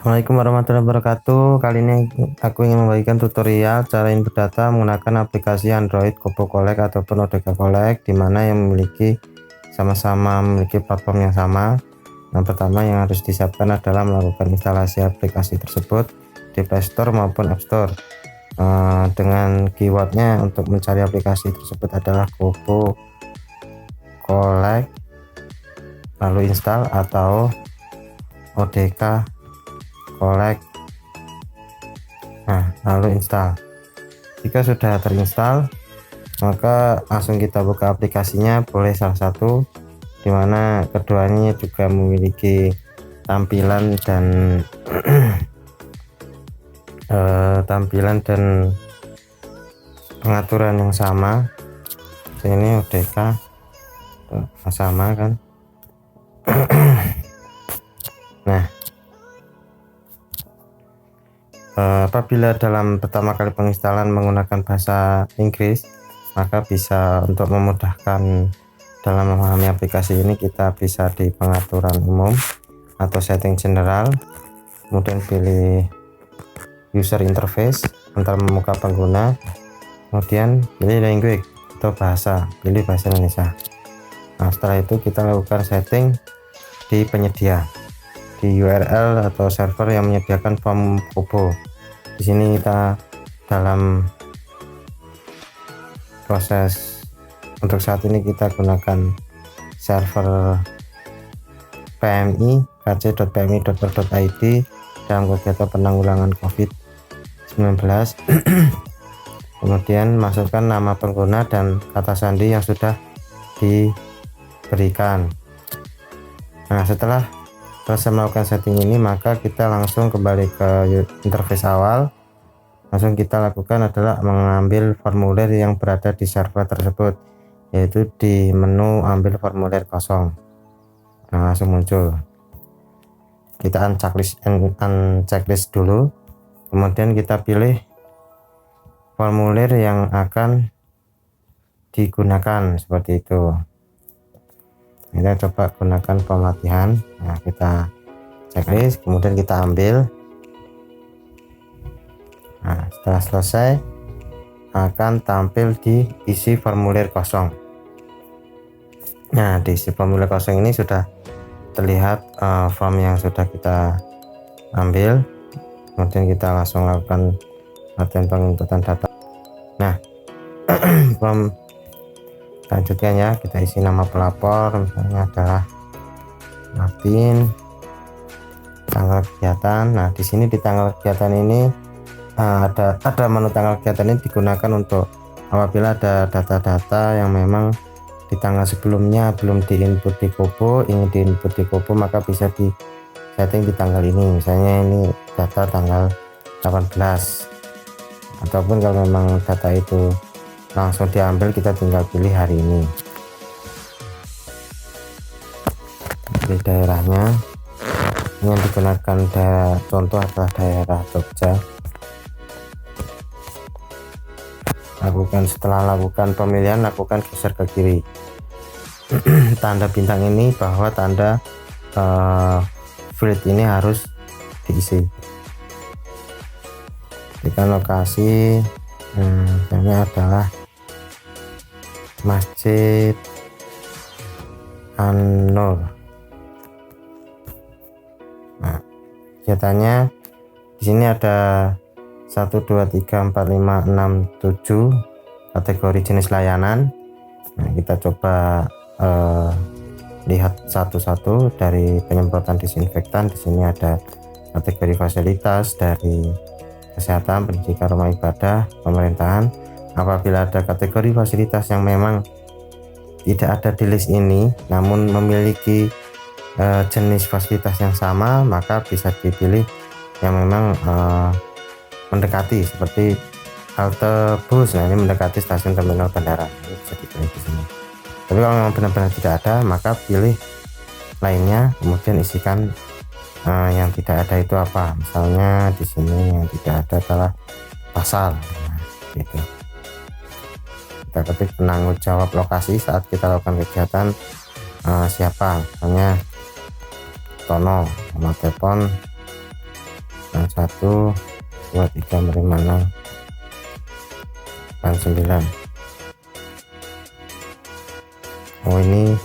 Assalamualaikum warahmatullahi wabarakatuh. Kali ini aku ingin membagikan tutorial cara input data menggunakan aplikasi Android Kobo Collect ataupun ODK Collect, di mana yang sama-sama memiliki platform yang sama. Yang pertama yang harus disiapkan adalah melakukan instalasi aplikasi tersebut di Play Store maupun App Store. Dengan keywordnya untuk mencari aplikasi tersebut adalah Kobo Collect, lalu install, atau ODK Collect. Nah, lalu install. Jika sudah terinstall, maka langsung kita buka aplikasinya. Boleh salah satu, dimana keduanya juga memiliki tampilan dan pengaturan yang sama. Ini ODK sama kan. Nah, apabila dalam pertama kali penginstalan menggunakan bahasa Inggris, maka bisa untuk memudahkan dalam memahami aplikasi ini, kita bisa di pengaturan umum atau setting general, kemudian pilih user interface antar memuka pengguna, kemudian pilih language atau bahasa, pilih bahasa Indonesia. Nah, setelah itu kita lakukan setting di penyedia, di URL atau server yang menyediakan form Kobo. Di sini kita dalam proses untuk saat ini kita gunakan server PMI kc.pmi.org.id dalam kegiatan penanggulangan COVID-19. Kemudian masukkan nama pengguna dan kata sandi yang sudah diberikan. Nah, setelah selesai melakukan setting ini, maka kita langsung kembali ke interface awal. Langsung kita lakukan adalah mengambil formulir yang berada di server tersebut, yaitu di menu ambil formulir kosong. Nah, langsung muncul. Kita unchecklist dulu, kemudian kita pilih formulir yang akan digunakan seperti itu. Kita coba gunakan pematihan. Nah, kita checklist, kemudian kita ambil. Nah, setelah selesai akan tampil di isi formulir kosong. Nah, di isi formulir kosong ini sudah terlihat form yang sudah kita ambil. Kemudian kita langsung lakukan latihan penginputan data. Nah, form selanjutnya ya, kita isi nama pelapor, misalnya adalah Martin, tanggal kegiatan. Nah, di sini di tanggal kegiatan ini ada menu tanggal kegiatan ini digunakan untuk apabila ada data-data yang memang di tanggal sebelumnya belum diinput di Kobo, ingin diinput di Kobo, maka bisa di setting di tanggal ini. Misalnya ini data tanggal 18, ataupun kalau memang data itu langsung diambil, kita tinggal pilih hari ini. Di daerahnya yang digunakan daerah contoh adalah daerah Jogja. Setelah lakukan pemilihan, lakukan geser ke kiri. Tanda bintang ini bahwa tanda field ini harus diisi. Berikan lokasi, misalnya adalah Masjid An-Nur. Nah, kegiatannya di sini ada 1 2 3 4 5 6 7 kategori jenis layanan. Nah, kita coba lihat satu-satu. Dari penyemprotan disinfektan, di sini ada kategori fasilitas dari kesehatan, pendidikan, rumah ibadah, pemerintahan. Apabila ada kategori fasilitas yang memang tidak ada di list ini namun memiliki jenis fasilitas yang sama, maka bisa dipilih yang memang mendekati, seperti halte bus. Nah, ini mendekati stasiun terminal bandara, ini bisa dipilih di sini. Tapi kalau memang benar-benar tidak ada, maka pilih lainnya, kemudian isikan yang tidak ada itu apa. Misalnya di sini yang tidak ada adalah pasal. Nah, gitu. Kita ketik penanggung jawab lokasi saat kita lakukan kegiatan siapa, misalnya Tono, nomor telepon Nah, 1 2 3 4 5 6 9. Oh, ini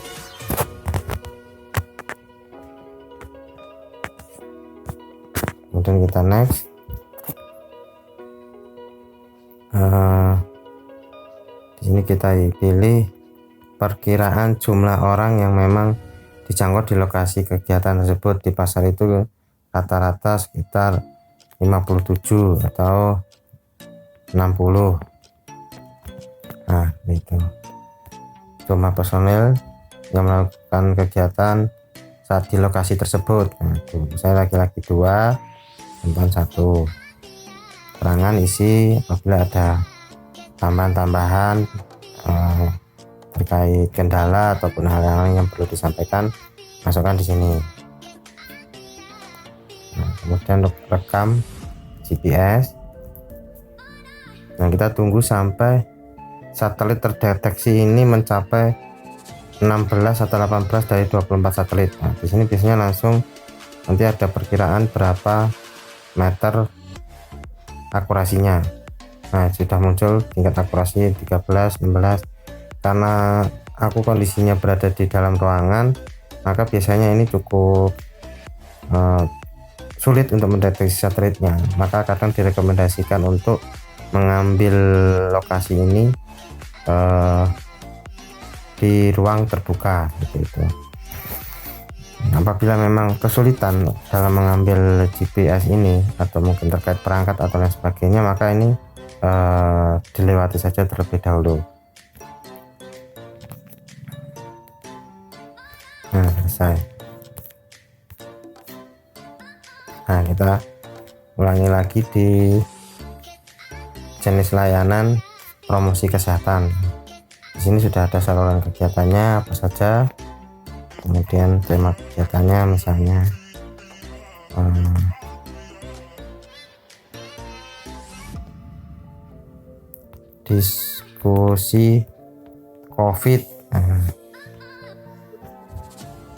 kemudian kita next. Di sini kita pilih perkiraan jumlah orang yang memang dijangkau di lokasi kegiatan tersebut. Di pasar itu rata-rata sekitar 57 atau 60. Nah, itu jumlah personel yang melakukan kegiatan saat di lokasi tersebut. Nah, itu saya laki-laki 2, perempuan 1. Keterangan isi apabila ada tambahan-tambahan terkait kendala ataupun hal-hal yang perlu disampaikan, masukkan di sini. Nah, kemudian rekam GPS. Nah, kita tunggu sampai satelit terdeteksi ini mencapai 16 atau 18 dari 24 satelit. Nah, di sini biasanya langsung nanti ada perkiraan berapa meter akurasinya. Nah, sudah muncul tingkat akurasi 13, 16. Karena aku kondisinya berada di dalam ruangan, maka biasanya ini cukup sulit untuk mendeteksi satelitnya. Maka kadang direkomendasikan untuk mengambil lokasi ini di ruang terbuka seperti itu. Apabila memang kesulitan dalam mengambil GPS ini atau mungkin terkait perangkat atau lain sebagainya, maka ini dilewati saja terlebih dahulu. Nah, selesai. Nah, kita ulangi lagi di jenis layanan promosi kesehatan. Di sini sudah ada saluran kegiatannya apa saja, kemudian tema kegiatannya misalnya diskusi COVID.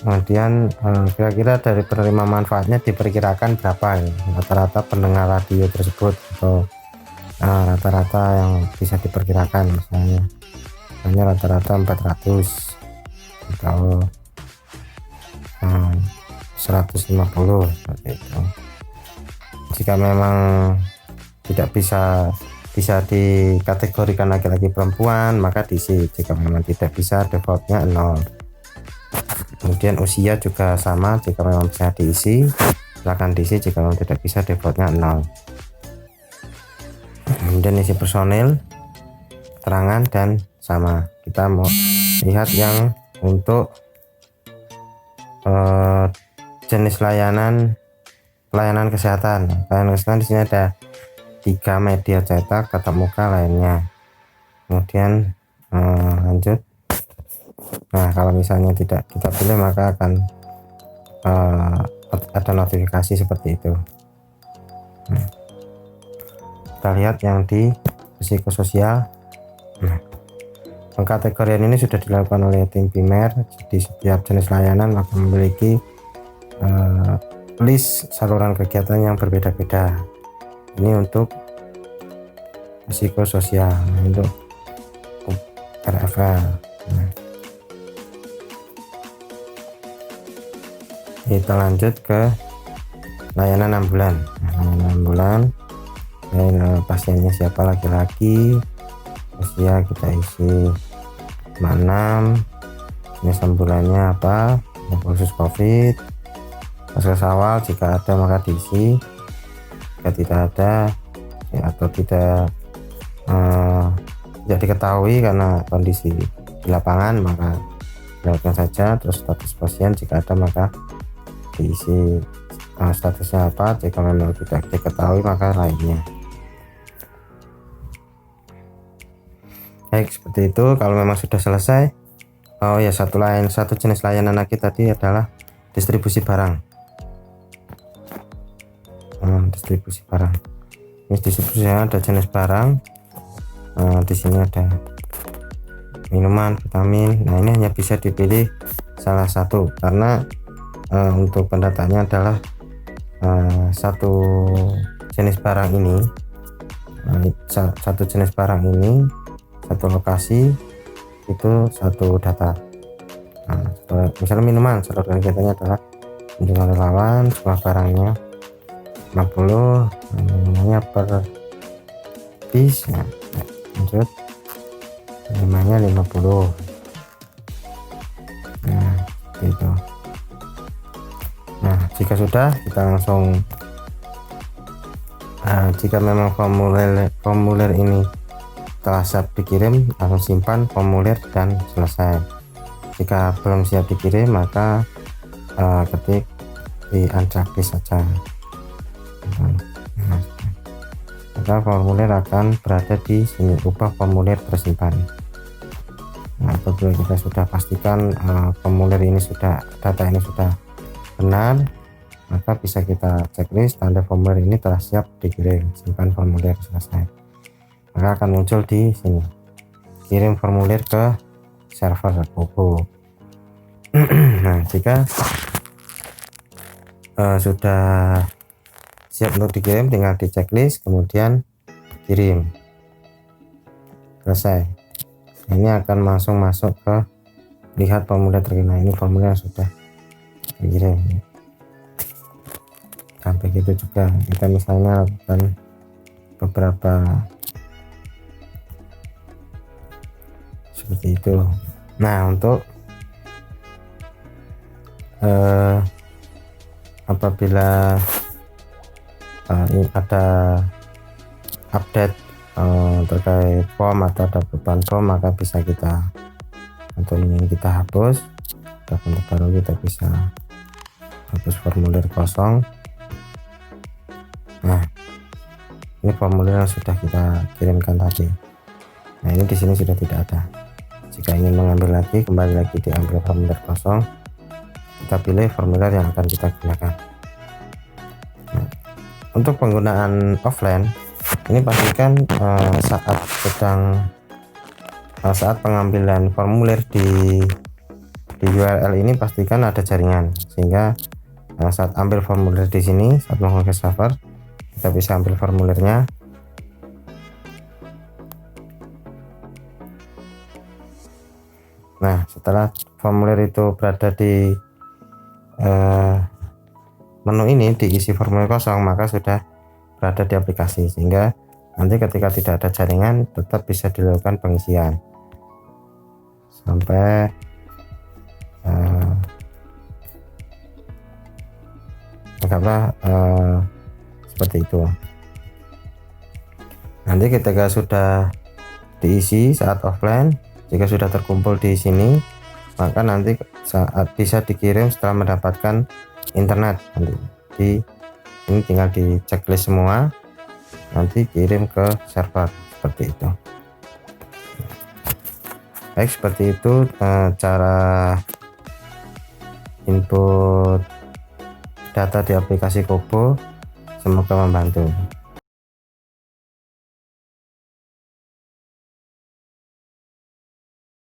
Kemudian kira-kira dari penerima manfaatnya diperkirakan berapa ya, rata-rata pendengar radio tersebut atau rata-rata yang bisa diperkirakan, misalnya rata-rata 400 atau 150 seperti itu. Jika memang tidak bisa dikategorikan laki-laki perempuan, maka diisi. Jika memang tidak bisa, defaultnya 0. Kemudian usia juga sama, jika memang bisa diisi silakan diisi, jika memang tidak bisa defaultnya 0. Kemudian isi personil, keterangan, dan sama. Kita mau lihat yang untuk jenis pelayanan kesehatan. Pelayanan kesehatan di sini ada 3 media cetak, tatap muka, lainnya. Kemudian lanjut. Nah, kalau misalnya tidak kita pilih, maka akan ada notifikasi seperti itu. Nah, kita lihat yang di psikososial. Nah, pengkategorian ini sudah dilakukan oleh tim primer. Di setiap jenis layanan akan memiliki list saluran kegiatan yang berbeda-beda. Ini untuk psikososial, untuk RFL. Nah, kita lanjut ke layanan ambulan. Layanan ambulan, pasiennya siapa, laki-laki, usia kita isi 56, jenis ambulannya apa, khusus COVID, kasus awal jika ada maka diisi, jika tidak ada ya, atau tidak diketahui karena kondisi di lapangan, maka lewatkan saja. Terus status pasien jika ada maka diisi statusnya apa, jika memang tidak diketahui maka lainnya. Baik, seperti itu. Kalau memang sudah selesai, oh ya, satu jenis layanan lagi tadi adalah distribusi barang. Distribusi barang. Ini distribusinya ada jenis barang. Di sini ada minuman, vitamin. Nah, ini hanya bisa dipilih salah satu karena untuk pendataannya adalah satu jenis barang ini, satu jenis barang ini, satu lokasi itu satu data. Misalnya minuman, seluruh kegiatannya adalah kunjungan relawan, jumlah barangnya 50, namanya per piece, lanjut namanya 50. Nah itu. Nah jika sudah, kita langsung jika memang formulir ini telah siap dikirim, langsung simpan formulir dan selesai. Jika belum siap dikirim, maka ketik di unchecklist saja. Maka formulir akan berada di sini, ubah formulir tersimpan. Nah, apabila kita sudah pastikan formulir ini sudah, data ini sudah benar, maka bisa kita checklist tanda formulir ini telah siap dikirim, simpan formulir, selesai. Maka akan muncul di sini, kirim formulir ke server Kobo. Nah jika sudah siap untuk dikirim, tinggal di checklist kemudian kirim, selesai. Ini akan langsung masuk ke lihat formulir terkini. Ini formulir yang sudah dikirim. Sampai gitu juga kita misalnya lakukan beberapa seperti itu. Nah untuk apabila ada update terkait form atau ada perubahan form, maka bisa kita, untuk ini kita hapus, untuk baru kita bisa hapus formulir kosong. Nah ini formulir yang sudah kita kirimkan tadi. Nah ini di sini sudah tidak ada. Jika ingin mengambil lagi, kembali lagi diambil formulir kosong, kita pilih formulir yang akan kita gunakan. Nah, untuk penggunaan offline ini pastikan saat pengambilan formulir di URL ini pastikan ada jaringan, sehingga saat ambil formulir di sini, saat mengakses server, kita bisa ambil formulirnya. Nah setelah formulir itu berada di menu ini, diisi formulir kosong, maka sudah berada di aplikasi, sehingga nanti ketika tidak ada jaringan tetap bisa dilakukan pengisian sampai anggaplah seperti itu. Nanti ketika sudah diisi saat offline, jika sudah terkumpul di sini, maka nanti saat bisa dikirim setelah mendapatkan internet. Nanti di ini tinggal di checklist semua, nanti kirim ke server, seperti itu. Baik, seperti itu cara input data di aplikasi Kobo. Semoga membantu.